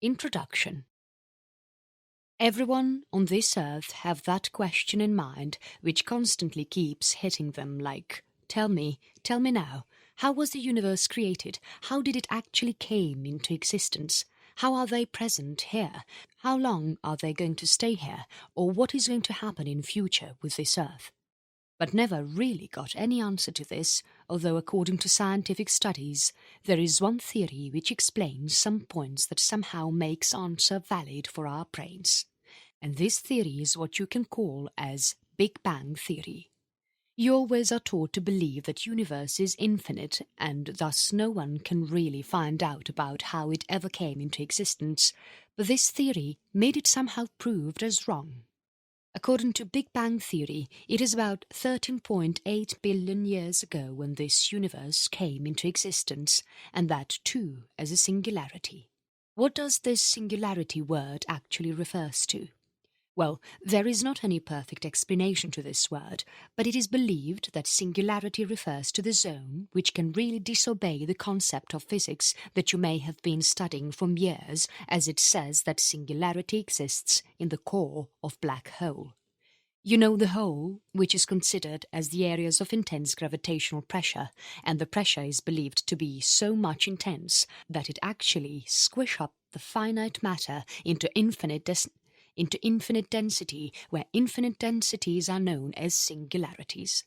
Introduction. Everyone on this earth have that question in mind which constantly keeps hitting them like, tell me now, how was the universe created? How did it actually came into existence? How are they present here? How long are they going to stay here? Or what is going to happen in future with this earth? But never really got any answer to this, although according to scientific studies, there is one theory which explains some points that somehow makes answer valid for our brains. And this theory is what you can call as Big Bang Theory. You always are taught to believe that universe is infinite and thus no one can really find out about how it ever came into existence, but this theory made it somehow proved as wrong. According to Big Bang Theory, it is about 13.8 billion years ago when this universe came into existence, and that too as a singularity. What does this singularity word actually refers to? Well, there is not any perfect explanation to this word, but it is believed that singularity refers to the zone which can really disobey the concept of physics that you may have been studying for years, as it says that singularity exists in the core of black hole. You know the hole, which is considered as the areas of intense gravitational pressure, and the pressure is believed to be so much intense that it actually squish up the finite matter into infinite density, where infinite densities are known as singularities.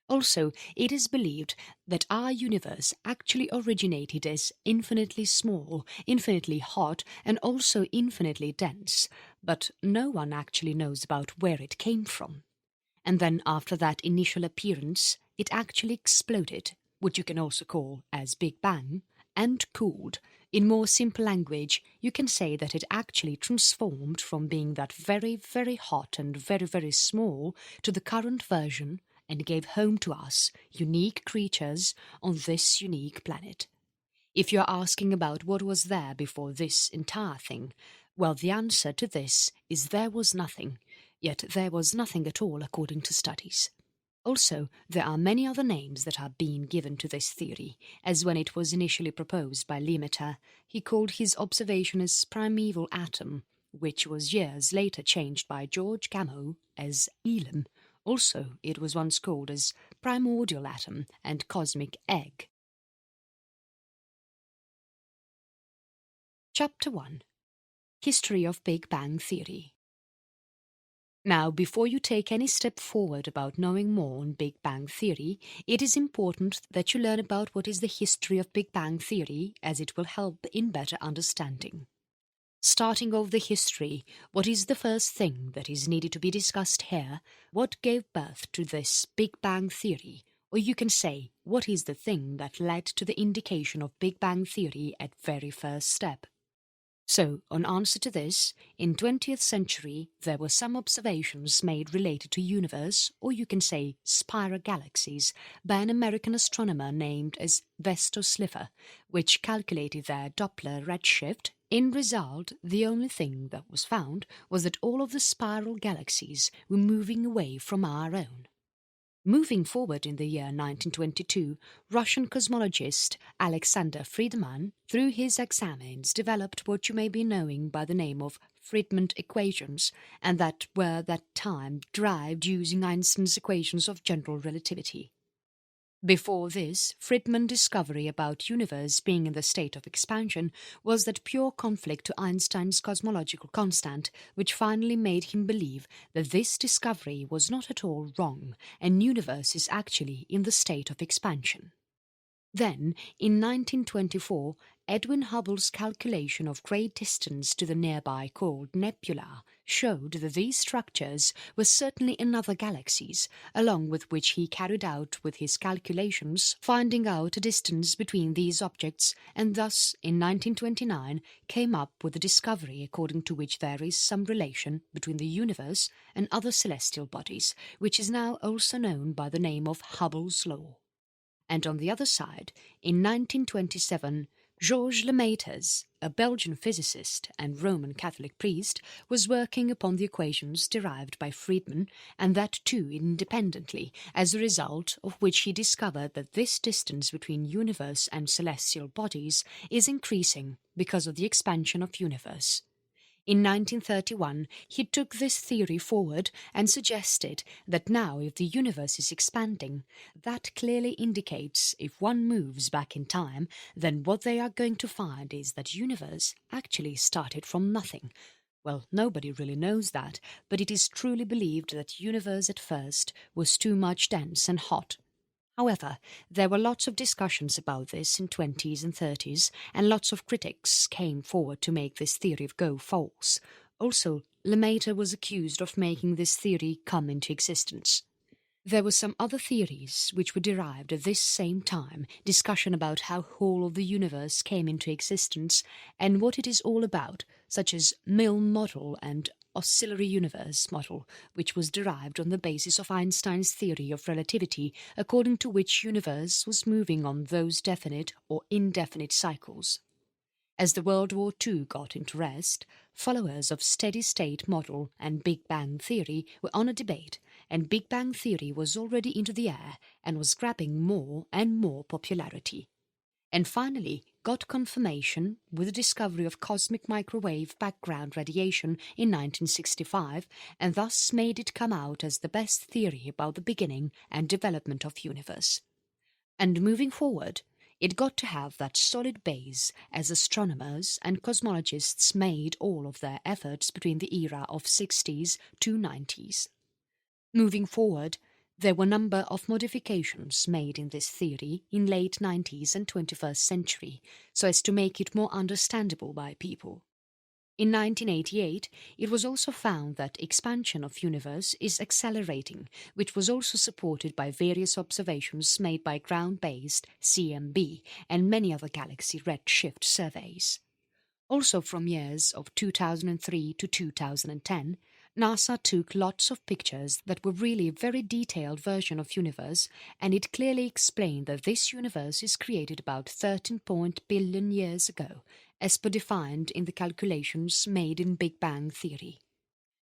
Also, it is believed that our universe actually originated as infinitely small, infinitely hot, and also infinitely dense, but no one actually knows about where it came from. And then after that initial appearance, it actually exploded, which you can also call as Big Bang, and cooled. In more simple language, you can say that it actually transformed from being that very, very hot and very, very small to the current version and gave home to us, unique creatures, on this unique planet. If you're asking about what was there before this entire thing, well, the answer to this is there was nothing, yet there was nothing at all according to studies. Also, there are many other names that are being given to this theory, as when it was initially proposed by Lemaitre, he called his observation as primeval atom, which was years later changed by George Gamow as Elam. Also, it was once called as primordial atom and cosmic egg. Chapter 1. History of Big Bang Theory. Now, before you take any step forward about knowing more on Big Bang Theory, it is important that you learn about what is the history of Big Bang Theory, as it will help in better understanding. Starting off the history, what is the first thing that is needed to be discussed here? What gave birth to this Big Bang Theory? Or you can say, what is the thing that led to the indication of Big Bang Theory at very first step? So, on answer to this, in 20th century there were some observations made related to universe, or you can say spiral galaxies, by an American astronomer named as Vesto Slipher, which calculated their Doppler redshift. In result, the only thing that was found was that all of the spiral galaxies were moving away from our own. Moving forward in the year 1922, Russian cosmologist Alexander Friedmann, through his examines, developed what you may be knowing by the name of Friedmann equations, and that were that time derived using Einstein's equations of general relativity. Before this, Friedman's discovery about universe being in the state of expansion was that pure conflict to Einstein's cosmological constant, which finally made him believe that this discovery was not at all wrong and universe is actually in the state of expansion. Then, in 1924, Edwin Hubble's calculation of great distance to the nearby called nebula showed that these structures were certainly in other galaxies, along with which he carried out with his calculations, finding out a distance between these objects, and thus, in 1929, came up with the discovery according to which there is some relation between the universe and other celestial bodies, which is now also known by the name of Hubble's law. And on the other side, in 1927, Georges Lemaître, a Belgian physicist and Roman Catholic priest, was working upon the equations derived by Friedmann, and that too independently, as a result of which he discovered that this distance between universe and celestial bodies is increasing because of the expansion of universe. In 1931, he took this theory forward and suggested that now if the universe is expanding, that clearly indicates if one moves back in time, then what they are going to find is that universe actually started from nothing. Well, nobody really knows that, but it is truly believed that universe at first was too much dense and hot. However, there were lots of discussions about this in 20s and 30s, and lots of critics came forward to make this theory go false. Also, Lemaitre was accused of making this theory come into existence. There were some other theories which were derived at this same time, discussion about how whole of the universe came into existence and what it is all about, such as Milne model and oscillatory universe model, which was derived on the basis of Einstein's theory of relativity, according to which universe was moving on those definite or indefinite cycles. As the World War II got into rest, followers of steady-state model and Big Bang theory were on a debate, and Big Bang theory was already into the air and was grabbing more and more popularity. And finally got confirmation with the discovery of cosmic microwave background radiation in 1965, and thus made it come out as the best theory about the beginning and development of universe. And moving forward, it got to have that solid base as astronomers and cosmologists made all of their efforts between the era of 60s to 90s. Moving forward, there were a number of modifications made in this theory in late 90s and 21st century, so as to make it more understandable by people. In 1988, it was also found that expansion of universe is accelerating, which was also supported by various observations made by ground-based CMB and many other galaxy redshift surveys. Also from years of 2003 to 2010, NASA took lots of pictures that were really a very detailed version of universe, and it clearly explained that this universe is created about 13 billion years ago, as per defined in the calculations made in Big Bang theory.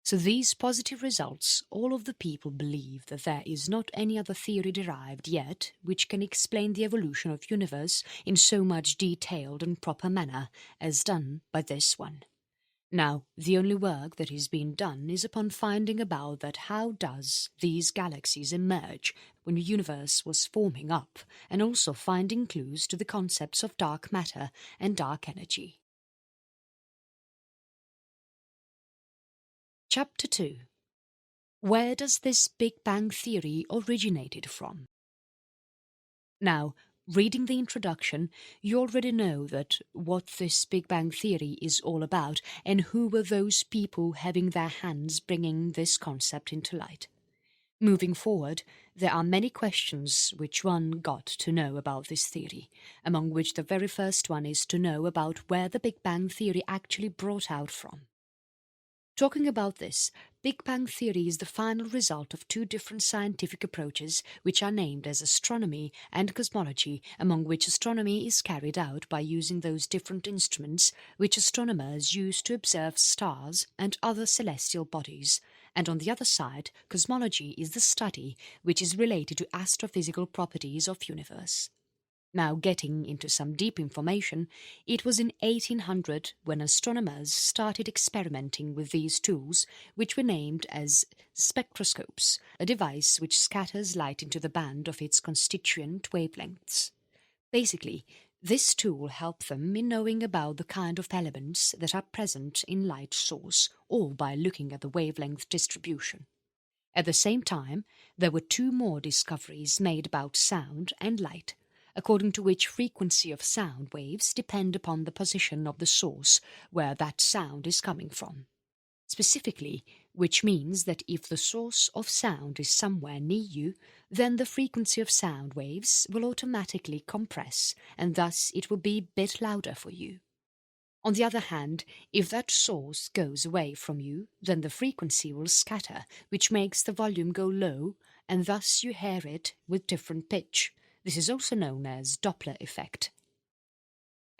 So these positive results, all of the people believe that there is not any other theory derived yet which can explain the evolution of universe in so much detailed and proper manner as done by this one. Now, the only work that is being done is upon finding about that how does these galaxies emerge when the universe was forming up, and also finding clues to the concepts of dark matter and dark energy. Chapter 2. Where does this Big Bang theory originated from? Now, reading the introduction, you already know that what this Big Bang theory is all about and who were those people having their hands bringing this concept into light. Moving forward, there are many questions which one got to know about this theory, among which the very first one is to know about where the Big Bang theory actually brought out from. Talking about this, Big Bang theory is the final result of two different scientific approaches which are named as astronomy and cosmology, among which astronomy is carried out by using those different instruments which astronomers use to observe stars and other celestial bodies, and on the other side, cosmology is the study which is related to astrophysical properties of universe. Now getting into some deep information, it was in 1800 when astronomers started experimenting with these tools, which were named as spectroscopes, a device which scatters light into the band of its constituent wavelengths. Basically, this tool helped them in knowing about the kind of elements that are present in light source, all by looking at the wavelength distribution. At the same time, there were two more discoveries made about sound and light, according to which frequency of sound waves depend upon the position of the source where that sound is coming from. Specifically, which means that if the source of sound is somewhere near you, then the frequency of sound waves will automatically compress, and thus it will be a bit louder for you. On the other hand, if that source goes away from you, then the frequency will scatter, which makes the volume go low, and thus you hear it with different pitch. This is also known as Doppler effect.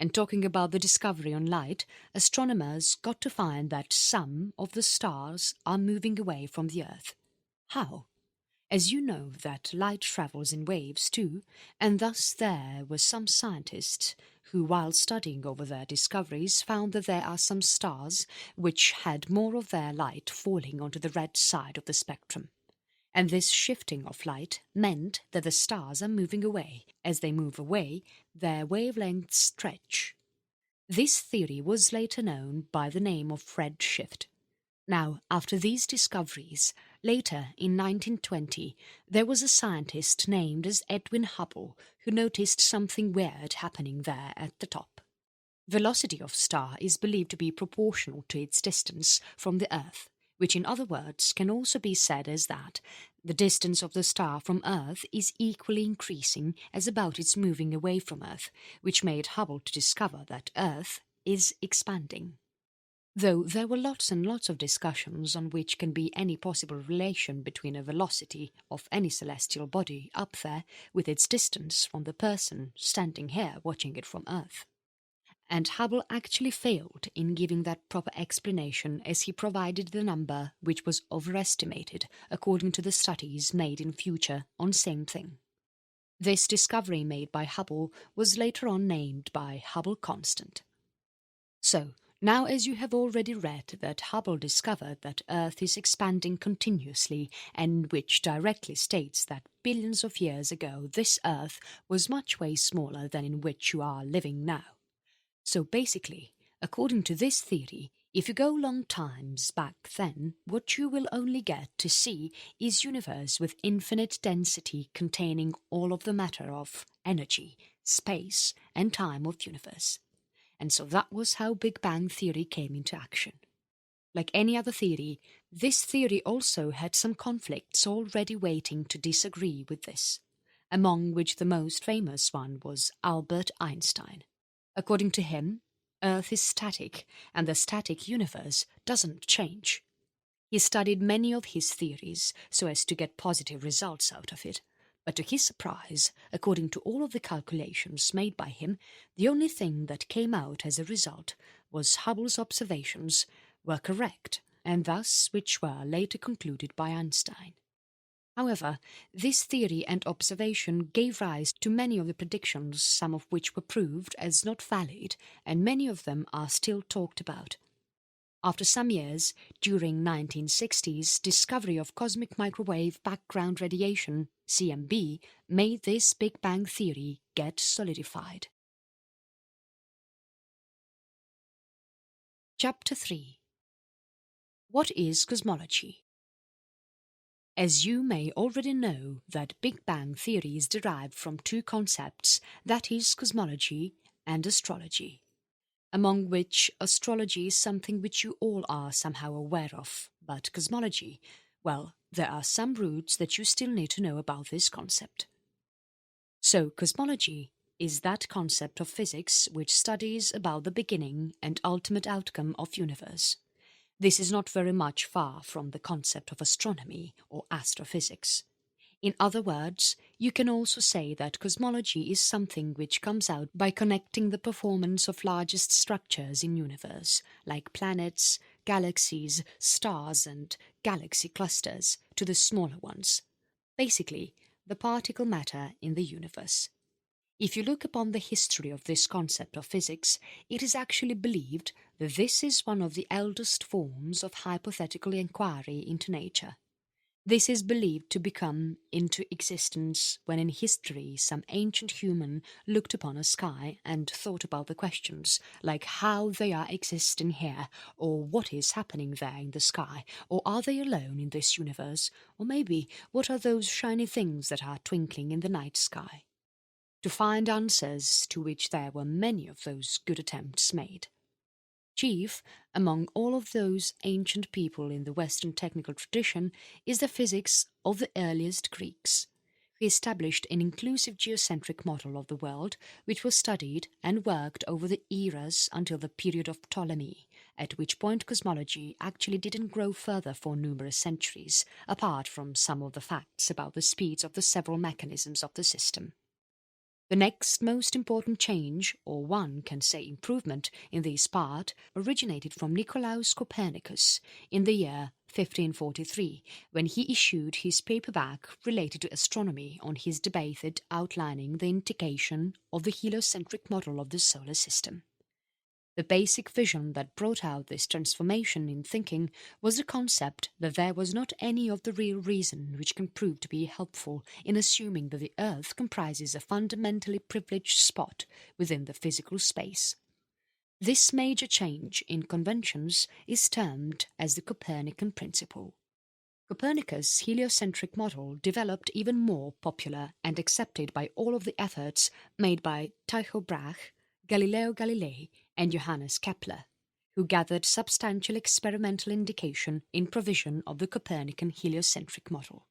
And talking about the discovery on light, astronomers got to find that some of the stars are moving away from the Earth. How? As you know that light travels in waves too, and thus there were some scientists who, while studying over their discoveries, found that there are some stars which had more of their light falling onto the red side of the spectrum. And this shifting of light meant that the stars are moving away. As they move away, their wavelengths stretch. This theory was later known by the name of redshift. Now, after these discoveries, later in 1920, there was a scientist named as Edwin Hubble who noticed something weird happening there at the top. Velocity of star is believed to be proportional to its distance from the Earth, which in other words can also be said as that the distance of the star from Earth is equally increasing as about its moving away from Earth, which made Hubble to discover that Earth is expanding. Though there were lots and lots of discussions on which can be any possible relation between a velocity of any celestial body up there with its distance from the person standing here watching it from Earth. And Hubble actually failed in giving that proper explanation, as he provided the number which was overestimated according to the studies made in future on same thing. This discovery made by Hubble was later on named by Hubble constant. So, now as you have already read that Hubble discovered that Earth is expanding continuously, and which directly states that billions of years ago this Earth was much way smaller than in which you are living now. So basically, according to this theory, if you go long times back then, what you will only get to see is universe with infinite density containing all of the matter of energy, space and time of universe. And so that was how Big Bang Theory came into action. Like any other theory, this theory also had some conflicts already waiting to disagree with this, among which the most famous one was Albert Einstein. According to him, Earth is static and the static universe doesn't change. He studied many of his theories so as to get positive results out of it. But to his surprise, according to all of the calculations made by him, the only thing that came out as a result was Hubble's observations were correct, and thus which were later concluded by Einstein. However, this theory and observation gave rise to many of the predictions, some of which were proved as not valid, and many of them are still talked about. After some years, during 1960s, discovery of cosmic microwave background radiation, CMB, made this Big Bang Theory get solidified. Chapter 3. What is cosmology? As you may already know that Big Bang Theory is derived from two concepts, that is cosmology and astrology, among which astrology is something which you all are somehow aware of, but cosmology, well, there are some roots that you still need to know about this concept. So cosmology is that concept of physics which studies about the beginning and ultimate outcome of universe. This is not very much far from the concept of astronomy or astrophysics. In other words, you can also say that cosmology is something which comes out by connecting the performance of largest structures in universe, like planets, galaxies, stars and galaxy clusters, to the smaller ones. Basically, the particle matter in the universe. If you look upon the history of this concept of physics, it is actually believed that this is one of the eldest forms of hypothetical inquiry into nature. This is believed to become into existence when in history some ancient human looked upon a sky and thought about the questions like how they are existing here, or what is happening there in the sky, or are they alone in this universe, or maybe what are those shiny things that are twinkling in the night sky. To find answers to which there were many of those good attempts made. Chief among all of those ancient people in the Western technical tradition is the physics of the earliest Greeks, who established an inclusive geocentric model of the world which was studied and worked over the eras until the period of Ptolemy, at which point cosmology actually didn't grow further for numerous centuries, apart from some of the facts about the speeds of the several mechanisms of the system. The next most important change, or one can say improvement, in this part originated from Nicolaus Copernicus in the year 1543, when he issued his paperback related to astronomy on his debate outlining the indication of the heliocentric model of the solar system. The basic vision that brought out this transformation in thinking was the concept that there was not any of the real reason which can prove to be helpful in assuming that the Earth comprises a fundamentally privileged spot within the physical space. This major change in conventions is termed as the Copernican principle. Copernicus' heliocentric model developed even more popular and accepted by all of the efforts made by Tycho Brahe, Galileo Galilei and Johannes Kepler, who gathered substantial experimental indication in provision of the Copernican heliocentric model.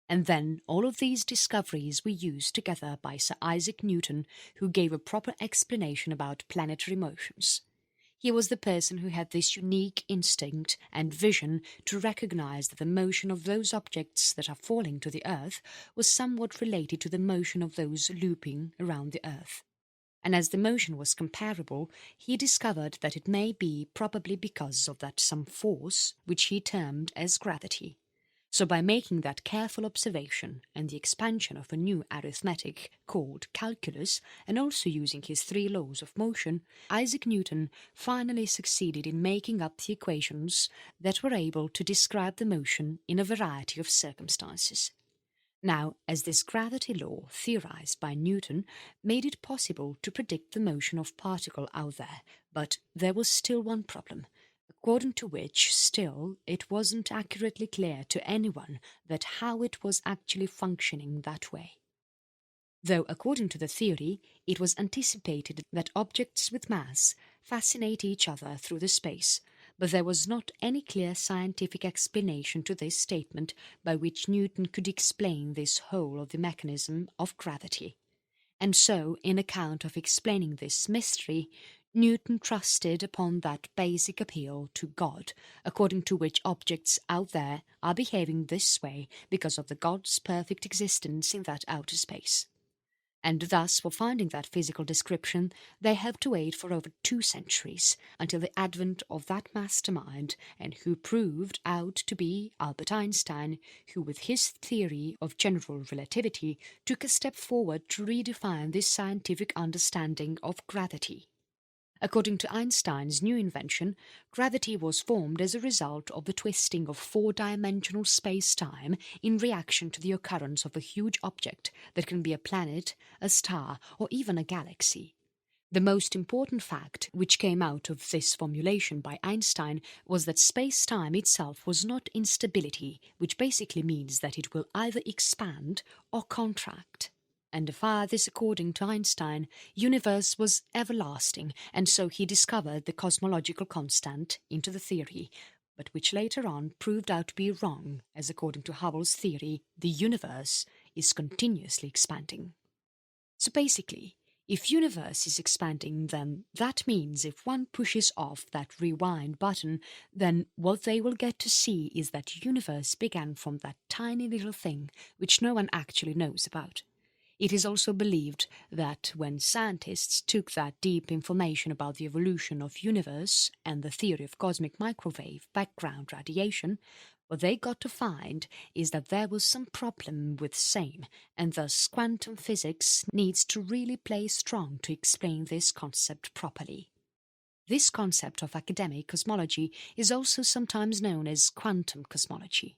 And then all of these discoveries were used together by Sir Isaac Newton, who gave a proper explanation about planetary motions. He was the person who had this unique instinct and vision to recognize that the motion of those objects that are falling to the Earth was somewhat related to the motion of those looping around the Earth. And as the motion was comparable, he discovered that it may be probably because of that some force which he termed as gravity. So by making that careful observation and the expansion of a new arithmetic called calculus, and also using his 3 laws of motion, Isaac Newton finally succeeded in making up the equations that were able to describe the motion in a variety of circumstances. Now, as this gravity law, theorized by Newton, made it possible to predict the motion of particle out there, but there was still one problem, according to which still it wasn't accurately clear to anyone that how it was actually functioning that way. Though according to the theory, it was anticipated that objects with mass fascinate each other through the space, but there was not any clear scientific explanation to this statement by which Newton could explain this whole of the mechanism of gravity. And so, in account of explaining this mystery, Newton trusted upon that basic appeal to God, according to which objects out there are behaving this way because of the God's perfect existence in that outer space. And thus, for finding that physical description, they have to wait for over 2 centuries until the advent of that mastermind, and who proved out to be Albert Einstein, who with his theory of general relativity took a step forward to redefine this scientific understanding of gravity. According to Einstein's new invention, gravity was formed as a result of the twisting of 4-dimensional space-time in reaction to the occurrence of a huge object that can be a planet, a star, or even a galaxy. The most important fact which came out of this formulation by Einstein was that space-time itself was not instability, which basically means that it will either expand or contract. And far this, according to Einstein, universe was everlasting, and so he discovered the cosmological constant into the theory, but which later on proved out to be wrong, as according to Hubble's theory, the universe is continuously expanding. So basically, if universe is expanding, then that means if one pushes off that rewind button, then what they will get to see is that universe began from that tiny little thing which no one actually knows about. It is also believed that when scientists took that deep information about the evolution of universe and the theory of cosmic microwave background radiation, what they got to find is that there was some problem with same, and thus quantum physics needs to really play strong to explain this concept properly. This concept of academic cosmology is also sometimes known as quantum cosmology.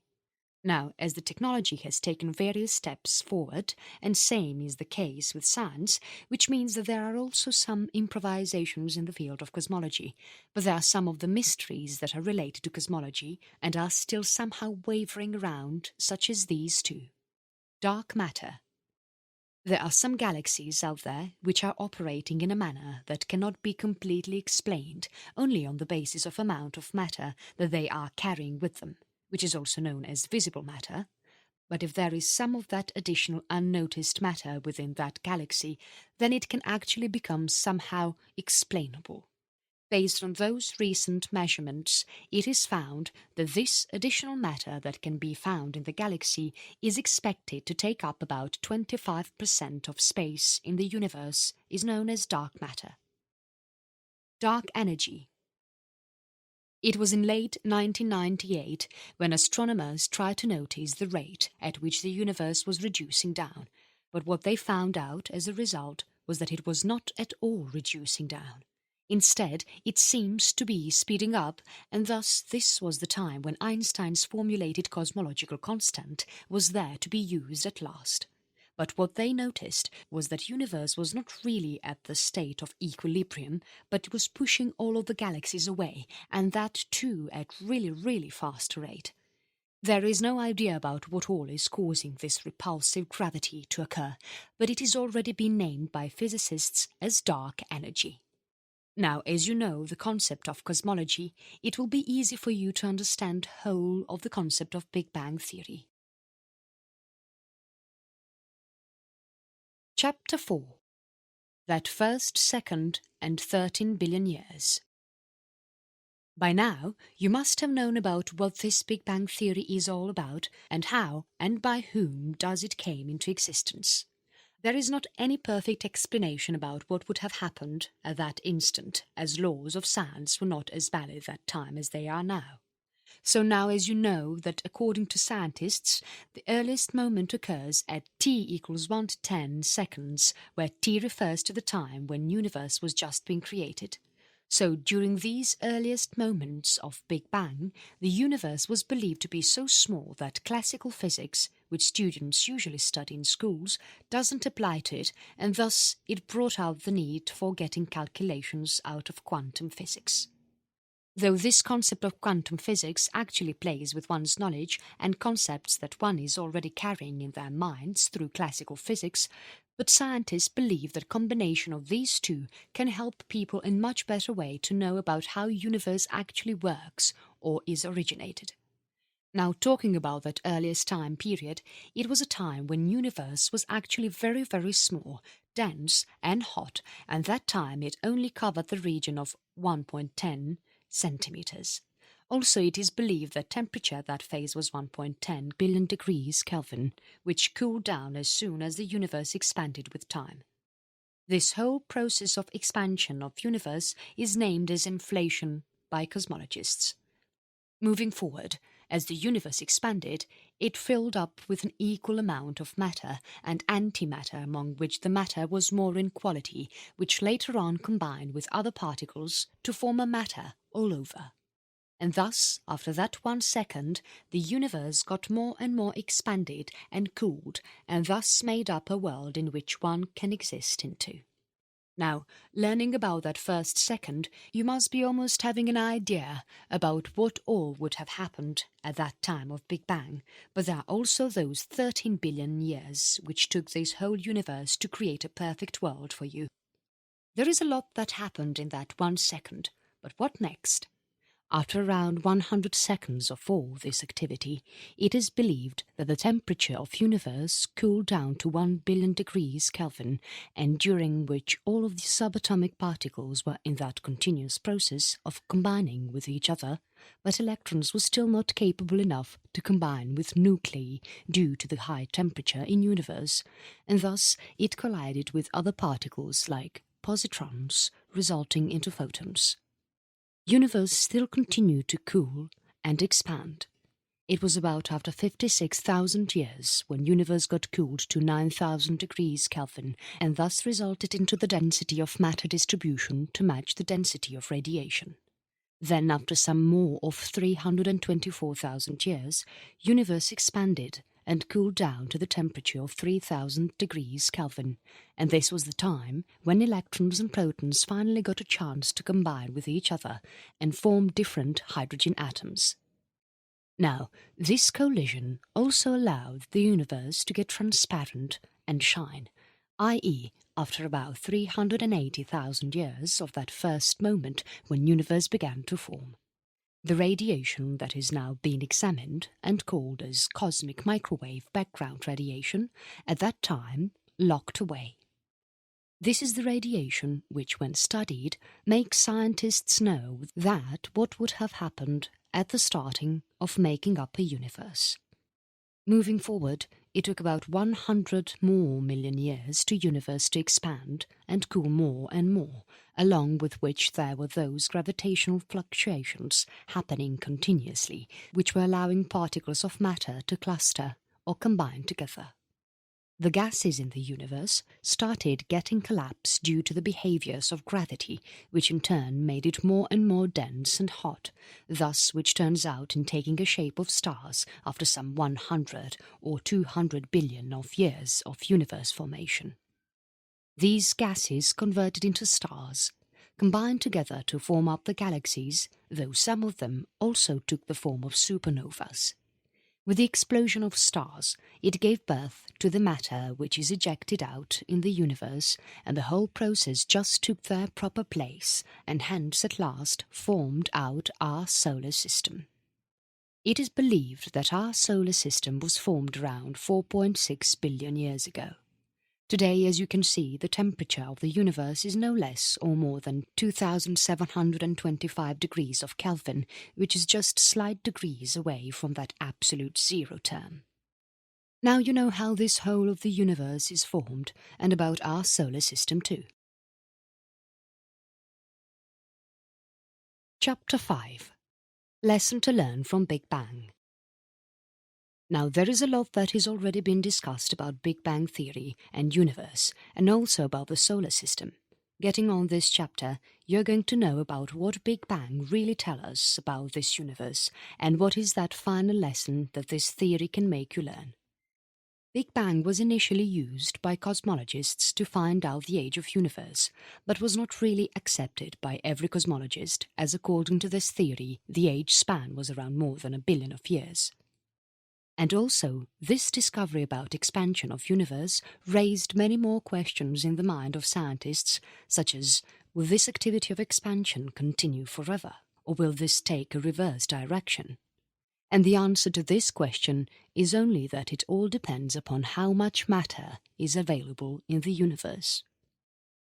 Now, as the technology has taken various steps forward, and same is the case with science, which means that there are also some improvisations in the field of cosmology, but there are some of the mysteries that are related to cosmology and are still somehow wavering around, such as these 2. Dark matter. There are some galaxies out there which are operating in a manner that cannot be completely explained only on the basis of amount of matter that they are carrying with them, which is also known as visible matter, but if there is some of that additional unnoticed matter within that galaxy, then it can actually become somehow explainable. Based on those recent measurements, it is found that this additional matter that can be found in the galaxy is expected to take up about 25% of space in the universe, is known as dark matter. Dark energy. It was in late 1998 when astronomers tried to notice the rate at which the universe was reducing down, but what they found out as a result was that it was not at all reducing down. Instead, it seems to be speeding up, and thus this was the time when Einstein's formulated cosmological constant was there to be used at last. But what they noticed was that universe was not really at the state of equilibrium, but it was pushing all of the galaxies away, and that too at really fast rate. There is no idea about what all is causing this repulsive gravity to occur, but it is already been named by physicists as dark energy. Now, as you know the concept of cosmology, it will be easy for you to understand whole of the concept of Big Bang Theory. Chapter 4. That first second and 13 billion years. By now, you must have known about what this Big Bang Theory is all about and how and by whom does it came into existence. There is not any perfect explanation about what would have happened at that instant, as laws of science were not as valid at that time as they are now. So now as you know that according to scientists, the earliest moment occurs at t equals 1 to 10 seconds, where t refers to the time when universe was just being created. So during these earliest moments of Big Bang, the universe was believed to be so small that classical physics, which students usually study in schools, doesn't apply to it, and thus it brought out the need for getting calculations out of quantum physics. Though this concept of quantum physics actually plays with one's knowledge and concepts that one is already carrying in their minds through classical physics, but scientists believe that combination of these two can help people in much better way to know about how universe actually works or is originated. Now, talking about that earliest time period, it was a time when universe was actually very small, dense and hot, and that time it only covered the region of 1.10 centimeters. Also, it is believed that temperature at that phase was 1.10 billion degrees Kelvin, which cooled down as soon as the universe expanded with time. This whole process of expansion of universe is named as inflation by cosmologists. Moving forward, as the universe expanded, it filled up with an equal amount of matter and antimatter, among which the matter was more in quality, which later on combined with other particles to form a matter all over. And thus, after that 1 second, the universe got more and more expanded and cooled, and thus made up a world in which one can exist into. Now, learning about that first second, you must be almost having an idea about what all would have happened at that time of Big Bang, but there are also those 13 billion years which took this whole universe to create a perfect world for you. There is a lot that happened in that 1 second, but what next? After around 100 seconds of all this activity, it is believed that the temperature of universe cooled down to 1 billion degrees Kelvin, and during which all of the subatomic particles were in that continuous process of combining with each other, but electrons were still not capable enough to combine with nuclei due to the high temperature in universe, and thus it collided with other particles like positrons, resulting into photons. Universe still continued to cool and expand. It was about after 56,000 years when universe got cooled to 9,000 degrees Kelvin and thus resulted into the density of matter distribution to match the density of radiation. Then after some more of 324,000 years, universe expanded and cooled down to the temperature of 3,000 degrees Kelvin, and this was the time when electrons and protons finally got a chance to combine with each other and form different hydrogen atoms. Now, this collision also allowed the universe to get transparent and shine, i.e., after about 380,000 years of that first moment when universe began to form. The radiation that is now being examined and called as cosmic microwave background radiation at that time locked away. This is the radiation which, when studied, makes scientists know that what would have happened at the starting of making up a universe. Moving forward, it took about 100 more million years to universe to expand and cool more and more, along with which there were those gravitational fluctuations happening continuously, which were allowing particles of matter to cluster or combine together. The gases in the universe started getting collapsed due to the behaviors of gravity, which in turn made it more and more dense and hot, thus which turns out in taking a shape of stars after some 100 or 200 billion of years of universe formation. These gases converted into stars, combined together to form up the galaxies, though some of them also took the form of supernovas. With the explosion of stars, it gave birth to the matter which is ejected out in the universe, and the whole process just took their proper place, and hence at last formed out our solar system. It is believed that our solar system was formed around 4.6 billion years ago. Today, as you can see, the temperature of the universe is no less or more than 2725 degrees of Kelvin, which is just slight degrees away from that absolute zero term. Now you know how this whole of the universe is formed, and about our solar system too. Chapter 5. Lesson to learn from Big Bang. Now, there is a lot that has already been discussed about Big Bang theory and universe, and also about the solar system. Getting on this chapter, you're going to know about what Big Bang really tells us about this universe, and what is that final lesson that this theory can make you learn. Big Bang was initially used by cosmologists to find out the age of universe, but was not really accepted by every cosmologist, as according to this theory, the age span was around more than 1 billion of years. And also, this discovery about expansion of universe raised many more questions in the mind of scientists, such as, will this activity of expansion continue forever, or will this take a reverse direction? And the answer to this question is only that it all depends upon how much matter is available in the universe.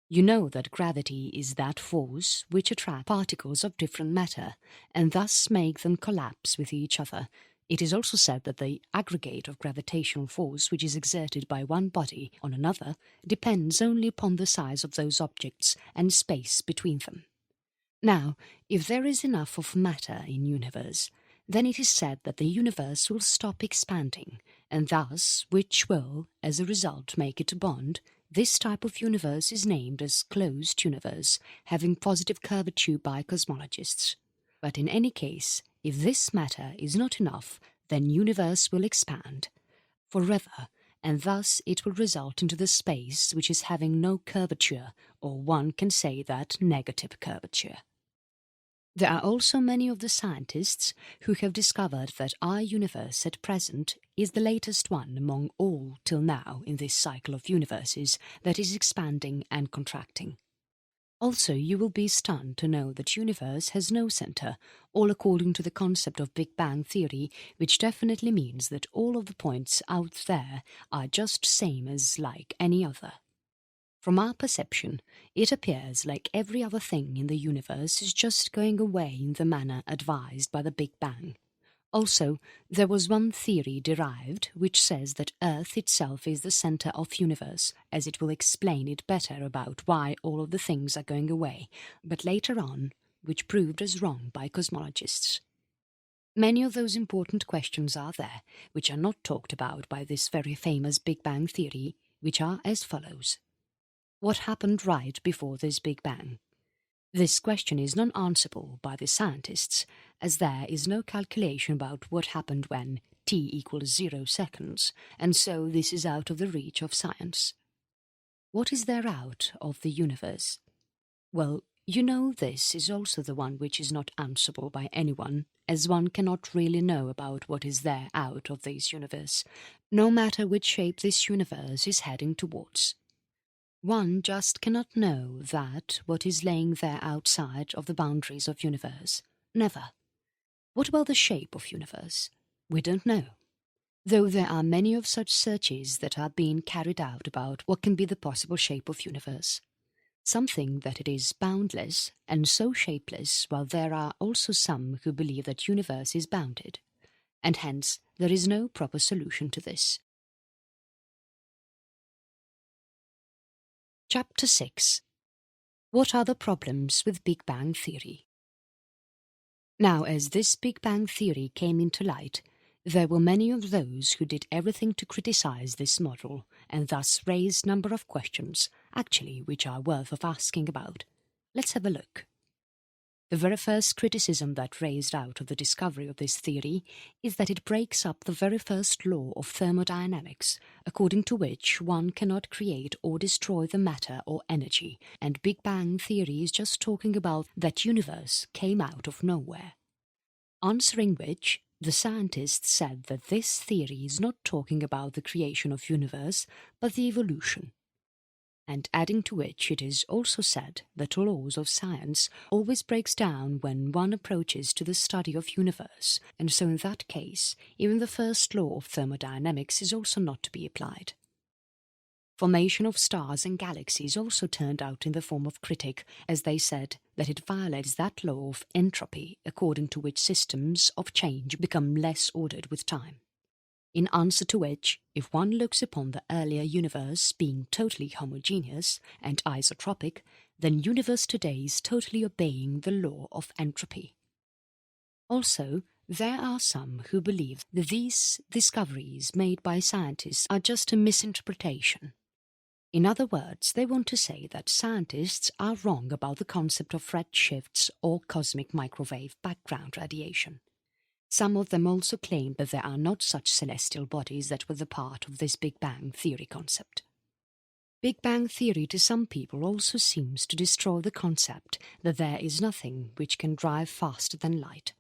You know that gravity is that force which attracts particles of different matter, and thus make them collapse with each other. It is also said that the aggregate of gravitational force which is exerted by one body on another depends only upon the size of those objects and space between them. Now, if there is enough of matter in universe, then it is said that the universe will stop expanding, and thus, which will, as a result, make it a bond. This type of universe is named as closed universe, having positive curvature by cosmologists. But in any case, if this matter is not enough, then universe will expand forever, and thus it will result into the space which is having no curvature, or one can say that negative curvature. There are also many of the scientists who have discovered that our universe at present is the latest one among all till now in this cycle of universes that is expanding and contracting. Also, you will be stunned to know that universe has no center, all according to the concept of Big Bang theory, which definitely means that all of the points out there are just same as like any other. From our perception, it appears like every other thing in the universe is just going away in the manner advised by the Big Bang. Also, there was one theory derived which says that Earth itself is the center of universe, as it will explain it better about why all of the things are going away, but later on, which proved as wrong by cosmologists. Many of those important questions are there, which are not talked about by this very famous Big Bang theory, which are as follows. What happened right before this Big Bang? This question is non-answerable by the scientists, as there is no calculation about what happened when t equals 0 seconds, and so this is out of the reach of science. What is there out of the universe? Well, you know this is also the one which is not answerable by anyone, as one cannot really know about what is there out of this universe, no matter which shape this universe is heading towards. One just cannot know that what is laying there outside of the boundaries of universe. Never. What about the shape of universe? We don't know. Though there are many of such searches that are being carried out about what can be the possible shape of universe. Some think that it is boundless and so shapeless, while there are also some who believe that universe is bounded, and hence there is no proper solution to this. Chapter 6. What are the problems with Big Bang Theory? Now, as this Big Bang Theory came into light, there were many of those who did everything to criticize this model and thus raised number of questions, actually, which are worth of asking about. Let's have a look. The very first criticism that raised out of the discovery of this theory is that it breaks up the very first law of thermodynamics, according to which one cannot create or destroy the matter or energy, and Big Bang Theory is just talking about that universe came out of nowhere. Answering which, the scientists said that this theory is not talking about the creation of universe, but the evolution. And adding to which it is also said that laws of science always breaks down when one approaches to the study of universe, and so in that case, even the first law of thermodynamics is also not to be applied. Formation of stars and galaxies also turned out in the form of critique, as they said that it violates that law of entropy, according to which systems of change become less ordered with time. In answer to which, if one looks upon the earlier universe being totally homogeneous and isotropic, then universe today is totally obeying the law of entropy. Also, there are some who believe that these discoveries made by scientists are just a misinterpretation. In other words, they want to say that scientists are wrong about the concept of redshifts or cosmic microwave background radiation. Some of them also claim that there are not such celestial bodies that were the part of this Big Bang Theory concept. Big Bang Theory to some people also seems to destroy the concept that there is nothing which can drive faster than light.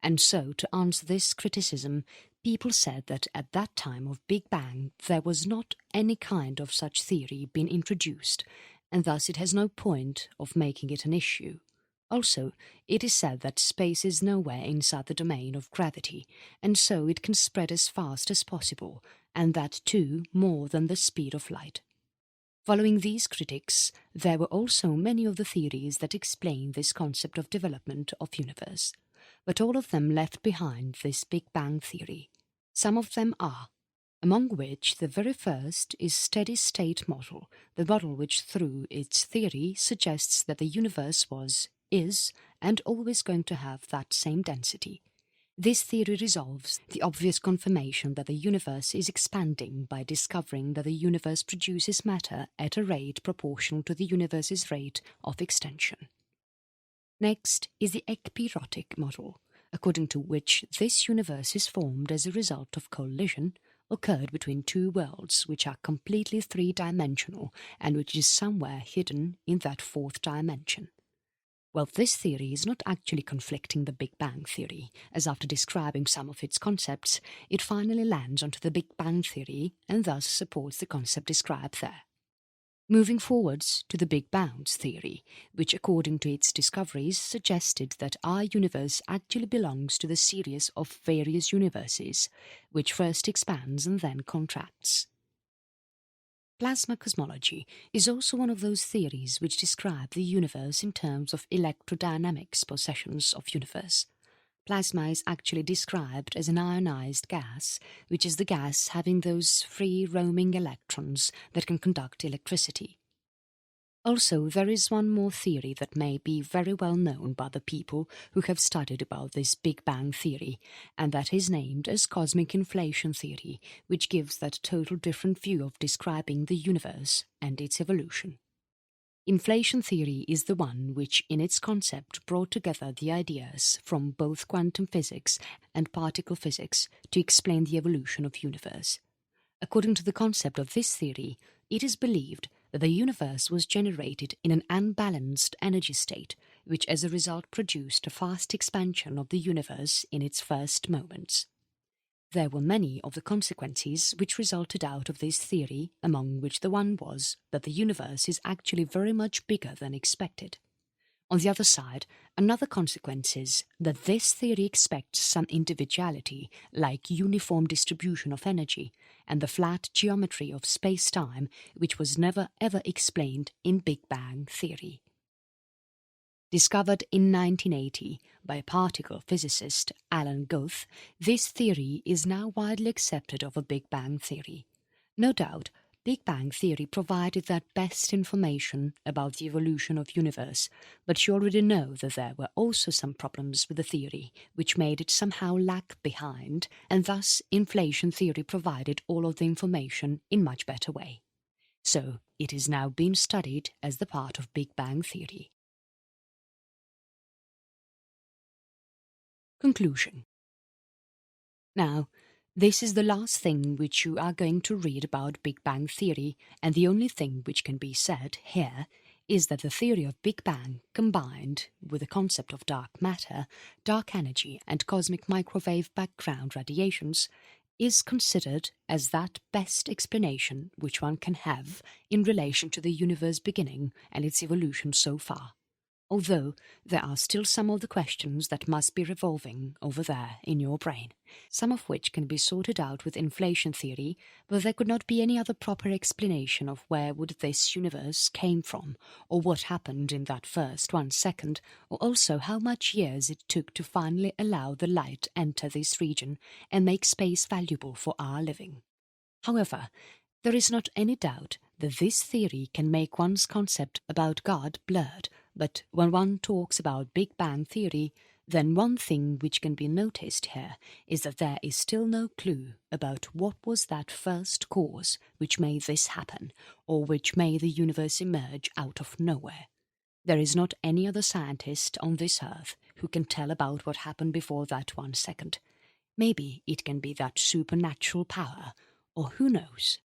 And so, to answer this criticism, people said that at that time of Big Bang there was not any kind of such theory being introduced, and thus it has no point of making it an issue. Also, it is said that space is nowhere inside the domain of gravity, and so it can spread as fast as possible, and that too more than the speed of light. Following these critics, there were also many of the theories that explain this concept of development of universe, but all of them left behind this Big Bang Theory. Some of them are, among which the very first is steady-state model, the model which through its theory suggests that the universe is, and always going to have that same density. This theory resolves the obvious confirmation that the universe is expanding by discovering that the universe produces matter at a rate proportional to the universe's rate of extension. Next is the ekpyrotic model, according to which this universe is formed as a result of collision occurred between two worlds which are completely three-dimensional and which is somewhere hidden in that fourth dimension. Well, this theory is not actually conflicting the Big Bang Theory, as after describing some of its concepts, it finally lands onto the Big Bang Theory and thus supports the concept described there. Moving forwards to the Big Bounce theory, which according to its discoveries suggested that our universe actually belongs to the series of various universes, which first expands and then contracts. Plasma cosmology is also one of those theories which describe the universe in terms of electrodynamics processions of universe. Plasma is actually described as an ionized gas, which is the gas having those free-roaming electrons that can conduct electricity. Also, there is one more theory that may be very well known by the people who have studied about this Big Bang theory, and that is named as cosmic inflation theory, which gives that total different view of describing the universe and its evolution. Inflation theory is the one which in its concept brought together the ideas from both quantum physics and particle physics to explain the evolution of universe. According to the concept of this theory, it is believed that the universe was generated in an unbalanced energy state, which as a result produced a fast expansion of the universe in its first moments. There were many of the consequences which resulted out of this theory, among which the one was that the universe is actually very much bigger than expected. On the other side, another consequence is that this theory expects some individuality, like uniform distribution of energy and the flat geometry of space-time, which was never ever explained in Big Bang theory. Discovered in 1980 by particle physicist Alan Guth, this theory is now widely accepted of a Big Bang theory. No doubt, Big Bang theory provided that best information about the evolution of universe, but you already know that there were also some problems with the theory, which made it somehow lag behind, and thus inflation theory provided all of the information in much better way. So, it is now being studied as the part of Big Bang theory. Conclusion. Now, this is the last thing which you are going to read about Big Bang theory, and the only thing which can be said here is that the theory of Big Bang combined with the concept of dark matter, dark energy and cosmic microwave background radiations is considered as that best explanation which one can have in relation to the universe beginning and its evolution so far. Although there are still some of the questions that must be revolving over there in your brain, some of which can be sorted out with inflation theory, but there could not be any other proper explanation of where would this universe came from, or what happened in that first 1 second, or also how much years it took to finally allow the light enter this region and make space valuable for our living. However, there is not any doubt that this theory can make one's concept about God blurred, but when one talks about Big Bang theory, then one thing which can be noticed here is that there is still no clue about what was that first cause which made this happen, or which made the universe emerge out of nowhere. There is not any other scientist on this earth who can tell about what happened before that 1 second. Maybe it can be that supernatural power, or who knows.